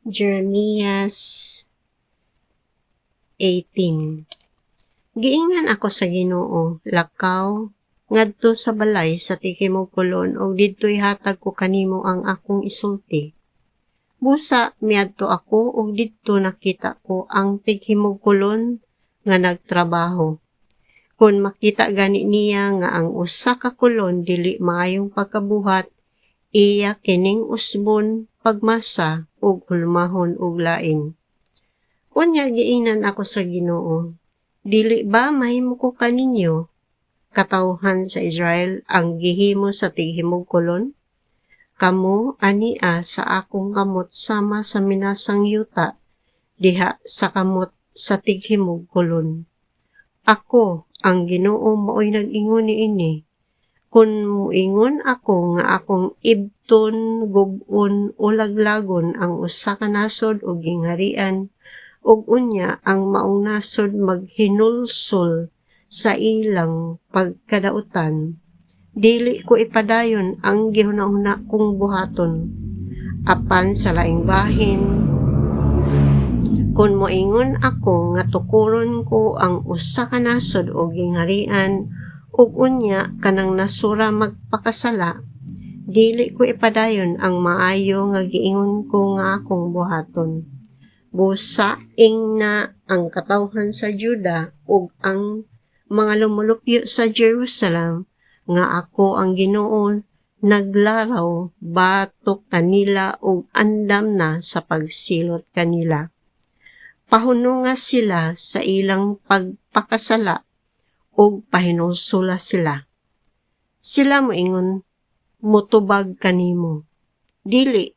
Jeremias 18. Giingnan ako sa Ginoo, lakaw, ngadto sa balay sa Tighimukulon og didto'y hatag ko kanimo ang akong isulti. Busa miadto ako og didto nakita ko ang Tighimukulon nga nagtrabaho. Kung makita gani niya nga ang usa ka kulon dili maayong pagkabuhat, iya kining usbon pagmasa ug hulmahon og lain. Unya giingnan ako sa Ginoo, dili ba mahimo ko kaninyo, katawhan sa Israel, ang gihimo sa Tighimukulon? Kamo ania sa akong kamot sama sa minasang yuta diha sa kamot sa Tighimukulon. Ako ang Ginoo maoy nag-ingon niini. Kun muingon ako nga akong ibton, gub-on o laglagon ang usa ka nasod o gingharian, ug unya ang maong nasod maghinulsol sa ilang pagkadautan, dili ko ipadayon ang gihunahuna kong buhaton. Apan sa laing bahin, kung moingon ako nga tukuron ko ang usa ka nasod o gingharian, ug unya kanang nasura magpakasala, dili ko ipadayon ang maayo nga giingon ko nga akong buhaton. Busa ingna ang katawhan sa Juda ug ang mga lumulupyo sa Jerusalem nga ako ang Ginoo naglaraw batok kanila ug andam na sa pagsilot kanila. Pahununga sila sa ilang pagpakasala ug pahinulsula sila. Sila moingon, mutubag kanimo. Dili,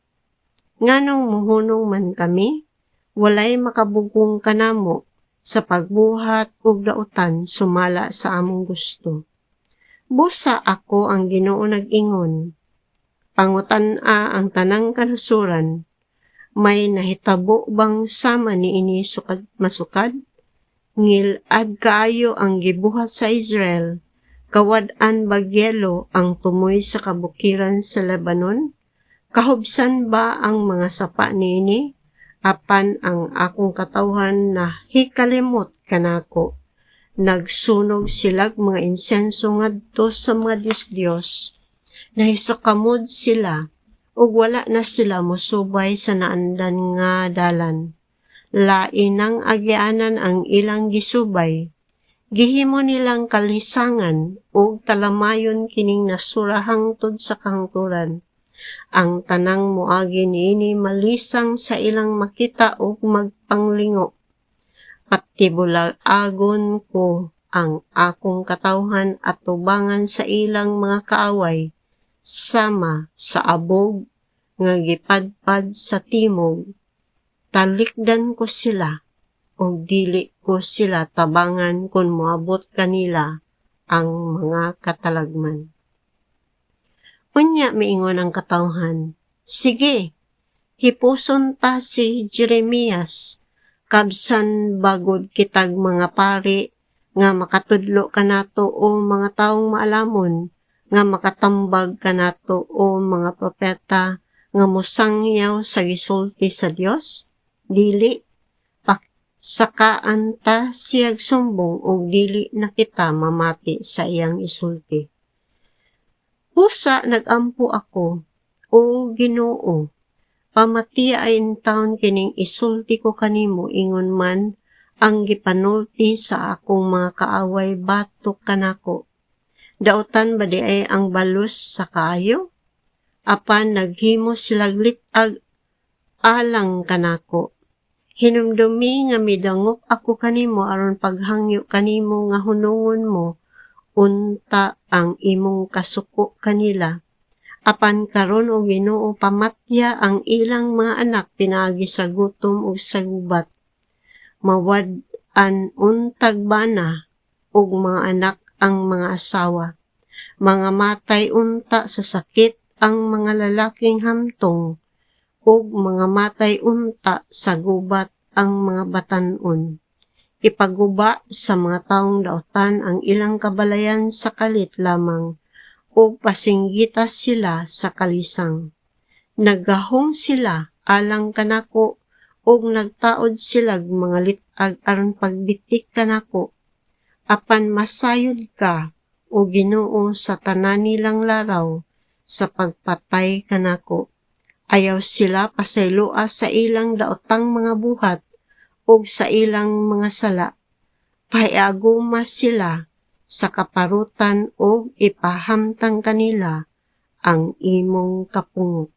nganong muhunong man kami? Walay makabugong kanamo sa pagbuhat ug dautan sumala sa among gusto. Busa ako ang Ginoo nag-ingon, pangutan-a ang tanang kanasuran, may nahitabo bang sama niini sukad masukad? Ngilad kaayo ang gibuhat sa Israel, kawad-an bagyelo ang tumoy sa kabukiran sa Lebanon? Kahubsan ba ang mga sapa niini? Apan ang akong katawhan na hikalimot kanako. Nagsunog silag mga insenso ngadto sa mga Diyos-Diyos. Nahisakamod sila, ug wala na sila mosubay sa naandan nga dalan. Lain ang agyanan ang ilang gisubay. Gihimo nilang kalisangan ug talamayon kining nasura hangtod sa kahangturan. Ang tanang moagi niini malisang sa ilang makita ug magpanglingo. Patibulagon ko ang akong katawhan at tubangan sa ilang mga kaaway, sama sa abog nga gipadpad sa timog. Talikdan ko sila ug dili ko sila tabangan kung moabot kanila ang mga katalagman. Unya miingon ang katawhan, sige, hipuson ta si Jeremias, kabsan bagod kitag mga pari nga makatudlo kanato o mga taong maalamon, nga makatambag kanato o mga propeta nga mosangyaw sa gisulti sa Dios? Dili, sakaan ta siyag sumbong og dili na kita mamati sa iyang isulti. Busa nagampo ako, o Ginoo, pamatiain taon kining isulti ko kanimo ingon man ang gipanulti sa akong mga kaaway batok kanako. Dautan ba di ay ang balos sa kaayo? Apan naghimo silag litag alang kanako. Hinumdumi nga midangop ako kanimo aron paghangyo kanimo nga hunungon mo, unta ang imong kasuko kanila. Apan karon o Ginoo pamatya ang ilang mga anak pinaagi sa gutom ug sa gubat. Mawad-an untag bana ug mga anak ang mga asawa. Mga matay unta sa sakit ang mga lalaking hamtong ug mga matay unta sa gubat ang mga batan-on. Ipaguba sa mga taong dautan ang ilang kabalayan sa kalit lamang, o pasinggita sila sa kalisang. Naggahong sila alang kanako ug nagtaod silag mga litag aron pagbitik kanako. Apan masayod ka, o Ginoo, sa tanan nilang laraw sa pagpatay kanako. Ayaw sila pasayloa sa ilang daotang mga buhat ug sa ilang mga sala. Pahiaguma sila sa kaparutan ug ipahamtang kanila ang imong kapungot.